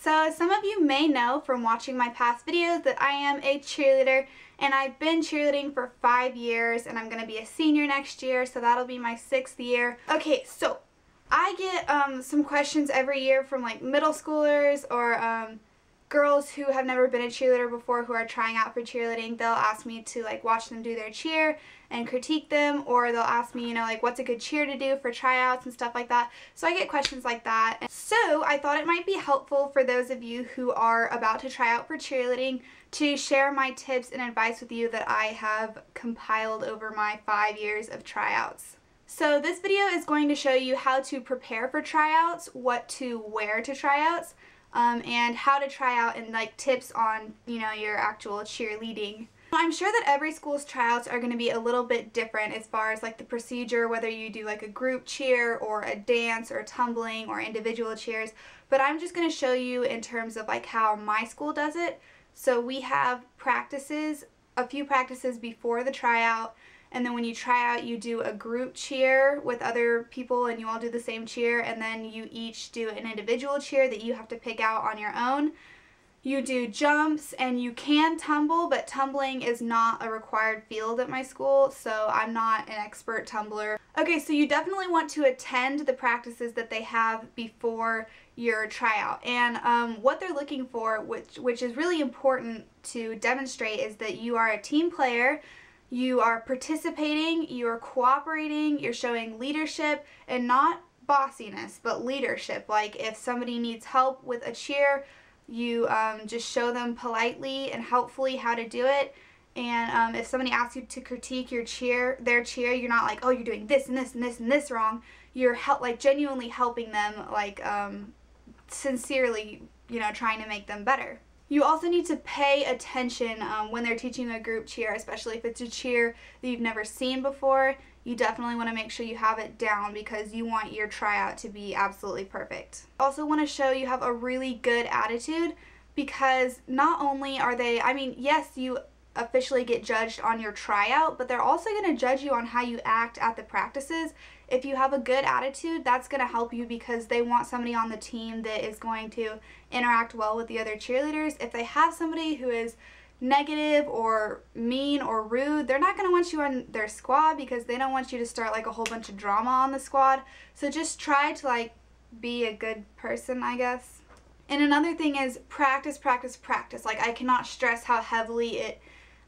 So some of you may know from watching my past videos that I am a cheerleader, and I've been cheerleading for 5 years, and I'm going to be a senior next year, so that'll be my 6th year. Okay, so I get some questions every year from like middle schoolers or girls who have never been a cheerleader before who are trying out for cheerleading. They'll ask me to like watch them do their cheer and critique them, or they'll ask me, you know, like what's a good cheer to do for tryouts and stuff like that. So I get questions like that. So I thought it might be helpful for those of you who are about to try out for cheerleading to share my tips and advice with you that I have compiled over my 5 years of tryouts. So this video is going to show you how to prepare for tryouts, what to wear to tryouts, and how to try out, and like tips on, you know, your actual cheerleading. I'm sure that every school's tryouts are going to be a little bit different as far as like the procedure, whether you do like a group cheer or a dance or tumbling or individual cheers, but I'm just going to show you in terms of like how my school does it. So we have practices, a few practices before the tryout, and then when you try out you do a group cheer with other people and you all do the same cheer, and then you each do an individual cheer that you have to pick out on your own. You do jumps and you can tumble, but tumbling is not a required field at my school, so I'm not an expert tumbler. Okay, so you definitely want to attend the practices that they have before your tryout. And what they're looking for, which is really important to demonstrate, is that you are a team player, you are participating, you are cooperating, you're showing leadership, and not bossiness, but leadership. Like if somebody needs help with a cheer, you just show them politely and helpfully how to do it. And if somebody asks you to critique your cheer, their cheer, you're not like, oh, you're doing this and this and this and this wrong. You're like genuinely helping them, like sincerely, you know, trying to make them better. You also need to pay attention when they're teaching a group cheer, especially if it's a cheer that you've never seen before. You definitely want to make sure you have it down because you want your tryout to be absolutely perfect. Also want to show you have a really good attitude, because not only are they, I mean, yes, you officially get judged on your tryout, but they're also going to judge you on how you act at the practices. If you have a good attitude, that's going to help you because they want somebody on the team that is going to interact well with the other cheerleaders. If they have somebody who is negative or mean or rude, they're not going to want you on their squad because they don't want you to start like a whole bunch of drama on the squad. So just try to like be a good person, I guess. And another thing is practice, practice, practice. Like I cannot stress how heavily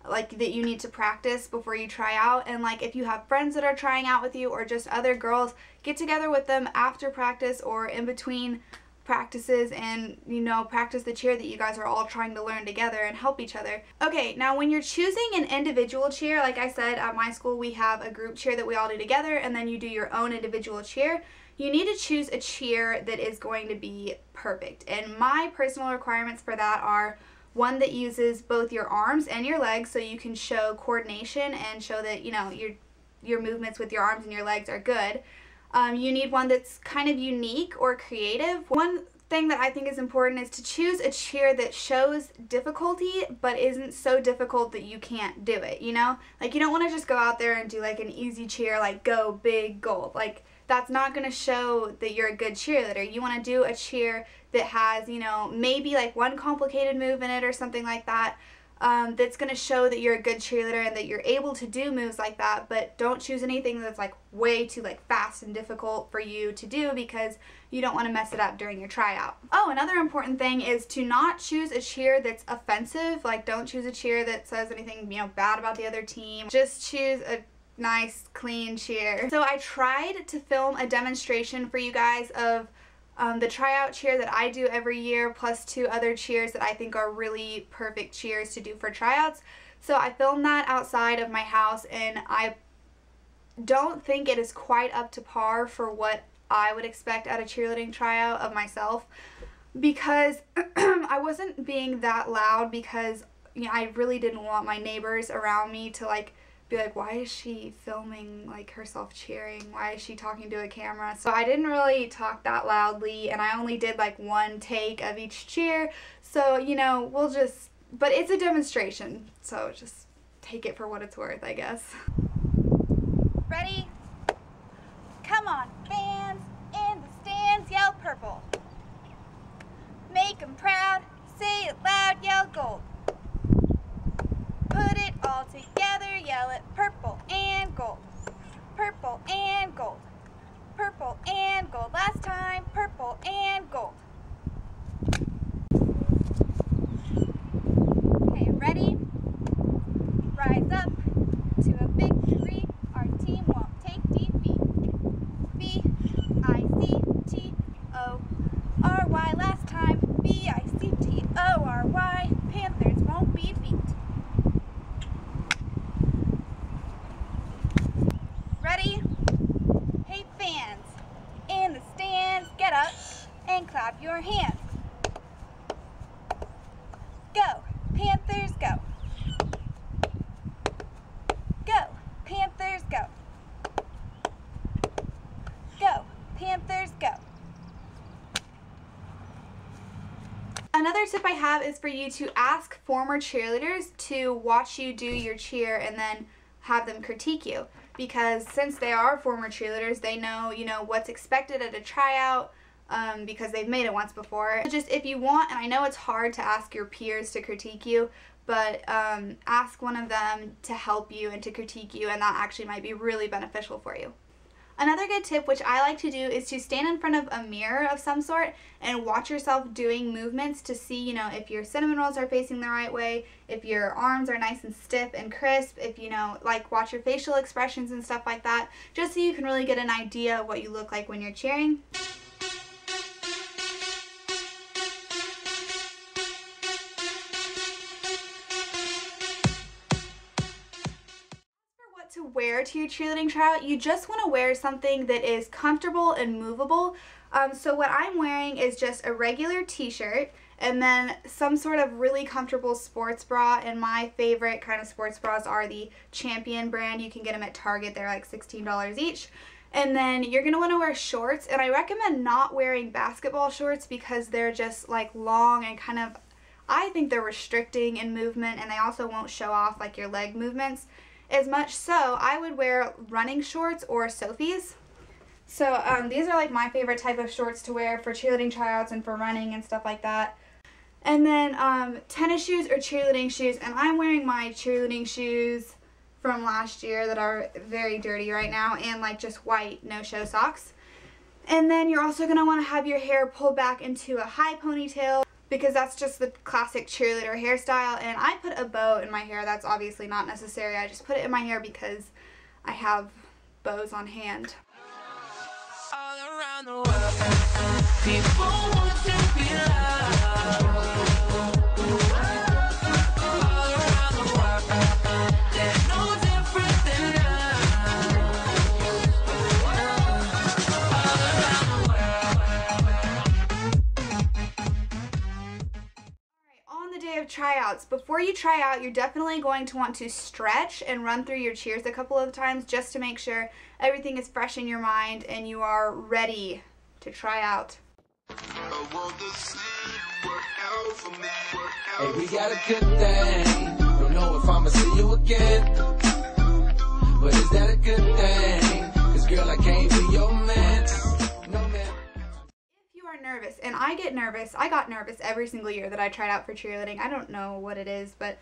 that you need to practice before you try out. And like if you have friends that are trying out with you or just other girls, get together with them after practice or in between practices and, you know, practice the cheer that you guys are all trying to learn together and help each other. Okay, now when you're choosing an individual cheer, like I said, at my school we have a group cheer that we all do together, and then you do your own individual cheer. You need to choose a cheer that is going to be perfect. And my personal requirements for that are one that uses both your arms and your legs so you can show coordination and show that, you know, your movements with your arms and your legs are good. You need one that's kind of unique or creative. One thing that I think is important is to choose a cheer that shows difficulty but isn't so difficult that you can't do it, you know? Like you don't want to just go out there and do like an easy cheer like go big gold. Like that's not going to show that you're a good cheerleader. You want to do a cheer that has, you know, maybe like one complicated move in it or something like that, that's going to show that you're a good cheerleader and that you're able to do moves like that. But don't choose anything that's like way too like fast and difficult for you to do because you don't want to mess it up during your tryout. Oh, another important thing is to not choose a cheer that's offensive. Like don't choose a cheer that says anything, you know, bad about the other team. Just choose a nice clean cheer. So I tried to film a demonstration for you guys of the tryout cheer that I do every year, plus 2 other cheers that I think are really perfect cheers to do for tryouts. So I filmed that outside of my house, and I don't think it is quite up to par for what I would expect at a cheerleading tryout of myself, because I wasn't being that loud because, you know, I really didn't want my neighbors around me to like be like, why is she filming like herself cheering? Why is she talking to a camera? So I didn't really talk that loudly, and I only did like 1 take of each cheer. So, you know, but it's a demonstration, so just take it for what it's worth, I guess. Ready? Come on, fans in the stands, yell purple. Make 'em proud, say it loud, yell gold. Put it all together, yell it purple and gold. Purple and gold. Purple and gold. Last time, purple and gold. Okay, ready? Rise up to a victory. Our team won't take defeat. B-I-C-T-O-R-Y. Last time, B-I-C-T-O-R-Y. Panthers won't be beat. Ready? Hey fans, in the stands, get up and clap your hands. Go, Panthers, go. Go, Panthers, go. Go, Panthers, go. Another tip I have is for you to ask former cheerleaders to watch you do your cheer and then have them critique you. Because since they are former cheerleaders, they know, what's expected at a tryout because they've made it once before. Just if you want, and I know it's hard to ask your peers to critique you, but ask one of them to help you and to critique you, and that actually might be really beneficial for you. Another good tip, which I like to do, is to stand in front of a mirror of some sort and watch yourself doing movements to see, if your cinnamon rolls are facing the right way, if your arms are nice and stiff and crisp, if watch your facial expressions and stuff like that, just so you can really get an idea of what you look like when you're cheering. To wear to your cheerleading tryout, you just want to wear something that is comfortable and movable. So what I'm wearing is just a regular t-shirt and then some sort of really comfortable sports bra, and my favorite kind of sports bras are the Champion brand. You can get them at Target. They're like $16 each. And then you're going to want to wear shorts, and I recommend not wearing basketball shorts because they're just like long and kind of, I think they're restricting in movement, and they also won't show off like your leg movements as much. So I would wear running shorts or Sophies. So these are like my favorite type of shorts to wear for cheerleading tryouts and for running and stuff like that. And then tennis shoes or cheerleading shoes, and I'm wearing my cheerleading shoes from last year that are very dirty right now, and like just white no-show socks. And then you're also going to want to have your hair pulled back into a high ponytail, because that's just the classic cheerleader hairstyle, and I put a bow in my hair. That's obviously not necessary. I just put it in my hair because I have bows on hand. All around the world, people want to be loved. All around the world, they're no different than us. All around the world. On the day of tryouts, before you try out, you're definitely going to want to stretch and run through your cheers a couple of times just to make sure everything is fresh in your mind and you are ready to try out. Hey, we got a good thing. Don't know if I'ma see you again, but is that a good thing? 'Cause girl, I can't be your man. No man. Nervous, and I get nervous. I got nervous every single year that I tried out for cheerleading. I don't know what it is, but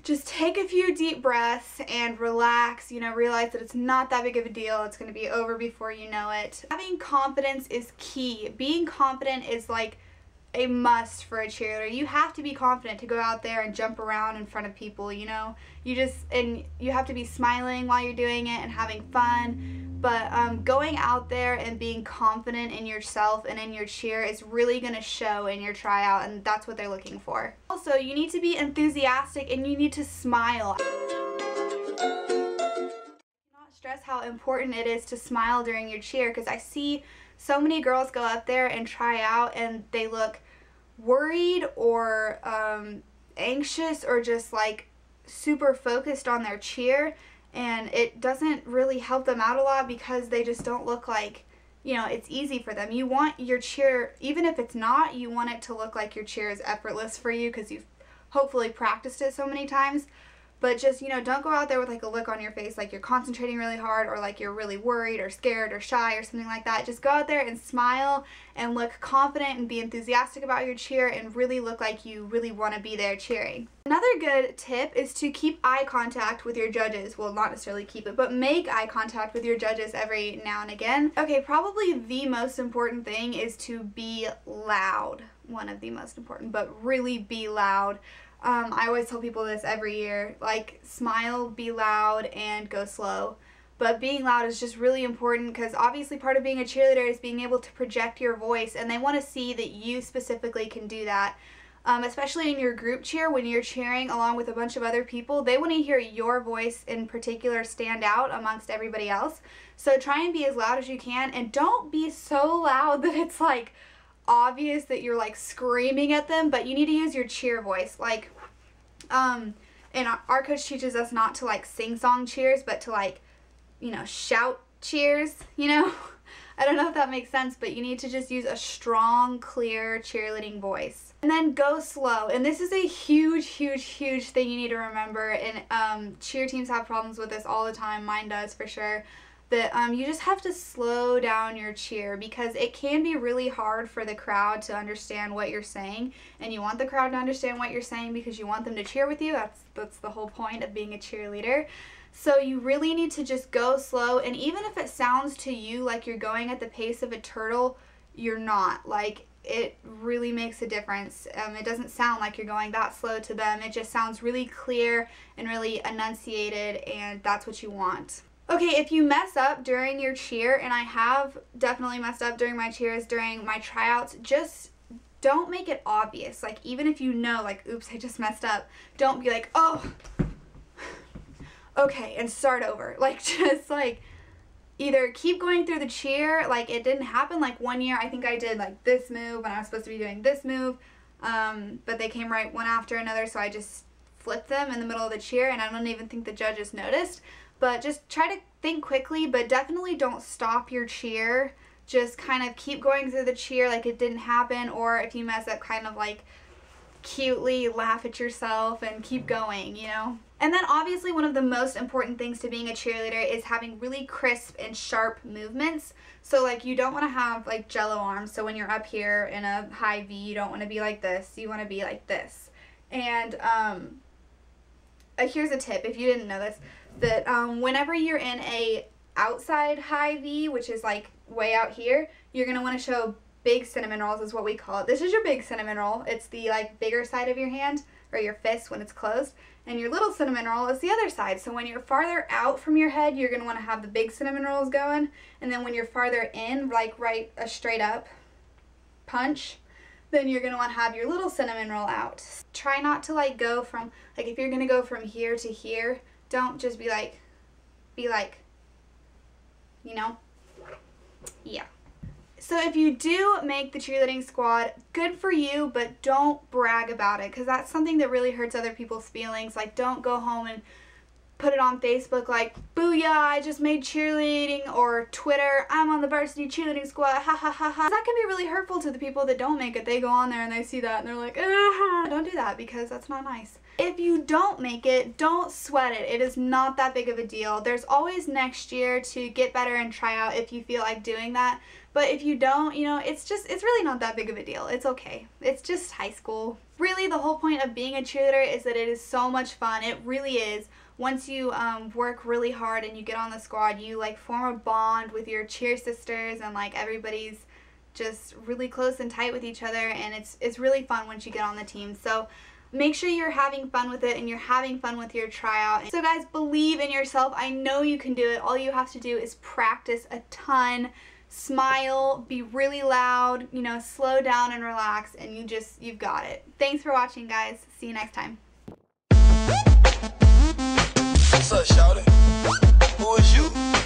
just take a few deep breaths and relax, realize that it's not that big of a deal. It's going to be over before you know it. Having confidence is key. Being confident is like a must for a cheerleader. You have to be confident to go out there and jump around in front of people, and you have to be smiling while you're doing it and having fun. But going out there and being confident in yourself and in your cheer is really going to show in your tryout, and that's what they're looking for. Also, you need to be enthusiastic and you need to smile. I cannot stress how important it is to smile during your cheer, because I see so many girls go up there and try out and they look worried or anxious or just like super focused on their cheer, and it doesn't really help them out a lot because they just don't look like, it's easy for them. You want your cheer, even if it's not, you want it to look like your cheer is effortless for you because you've hopefully practiced it so many times. But just, you know, don't go out there with like a look on your face like you're concentrating really hard or like you're really worried or scared or shy or something like that. Just go out there and smile and look confident and be enthusiastic about your cheer and really look like you really want to be there cheering. Another good tip is to keep eye contact with your judges. Well, not necessarily keep it, but make eye contact with your judges every now and again. Okay, probably the most important thing is to be loud. One of the most important, but really be loud. I always tell people this every year, like smile, be loud, and go slow. But being loud is just really important because obviously part of being a cheerleader is being able to project your voice, and they want to see that you specifically can do that. Especially in your group cheer, when you're cheering along with a bunch of other people, they want to hear your voice in particular stand out amongst everybody else. So try and be as loud as you can, and don't be so loud that it's like obvious that you're like screaming at them, but you need to use your cheer voice. Like and our coach teaches us not to like sing song cheers, but to like, you know, shout cheers, you know. I don't know if that makes sense, but you need to just use a strong, clear cheerleading voice. And then go slow. And this is a huge thing you need to remember, and cheer teams have problems with this all the time. Mine does for sure. That you just have to slow down your cheer, because it can be really hard for the crowd to understand what you're saying, and you want the crowd to understand what you're saying because you want them to cheer with you. That's the whole point of being a cheerleader. So you really need to just go slow, and even if it sounds to you like you're going at the pace of a turtle, you're not. Like, it really makes a difference. It doesn't sound like you're going that slow to them. It just sounds really clear and really enunciated, and that's what you want. Okay, if you mess up during your cheer, and I have definitely messed up during my cheers, during my tryouts, just don't make it obvious. Like, even if you know, like, oops, I just messed up, don't be like, oh, okay, and start over. Like, just, like, either keep going through the cheer, like, it didn't happen. Like, one year, I think I did, like, this move, and I was supposed to be doing this move, but they came right one after another, so I just flipped them in the middle of the cheer, and I don't even think the judges noticed. But just try to think quickly, but definitely don't stop your cheer. Just kind of keep going through the cheer like it didn't happen, or if you mess up, kind of like cutely laugh at yourself and keep going, you know? And then obviously one of the most important things to being a cheerleader is having really crisp and sharp movements. So like, you don't want to have like jello arms, so when you're up here in a high V, you don't want to be like this, you want to be like this. And here's a tip, if you didn't know this, that whenever you're in a outside high V, which is like way out here, you're going to want to show big cinnamon rolls is what we call it. This is your big cinnamon roll. It's the like bigger side of your hand or your fist when it's closed, and your little cinnamon roll is the other side. So when you're farther out from your head, you're going to want to have the big cinnamon rolls going, and then when you're farther in, like right a straight up punch, then you're going to want to have your little cinnamon roll out. Try not to like go from, like if you're going to go from here to here, don't just be like, you know? Yeah. So if you do make the cheerleading squad, good for you, but don't brag about it, because that's something that really hurts other people's feelings. Like, don't go home and put it on Facebook like, booyah, I just made cheerleading, or Twitter, I'm on the varsity cheerleading squad, ha ha ha ha. That can be really hurtful to the people that don't make it. They go on there and they see that and they're like, ah. Don't do that, because that's not nice. If you don't make it, don't sweat it. It is not that big of a deal. There's always next year to get better and try out if you feel like doing that. But if you don't, you know, it's really not that big of a deal. It's okay. It's just high school. Really, the whole point of being a cheerleader is that it is so much fun. It really is. Once you work really hard and you get on the squad, you like form a bond with your cheer sisters, and like everybody's just really close and tight with each other, and it's really fun once you get on the team. So make sure you're having fun with it and you're having fun with your tryout. So guys, believe in yourself. I know you can do it. All you have to do is practice a ton, smile, be really loud, you know, slow down and relax, and you've got it. Thanks for watching, guys. See you next time. What's up, shawty? Who is you?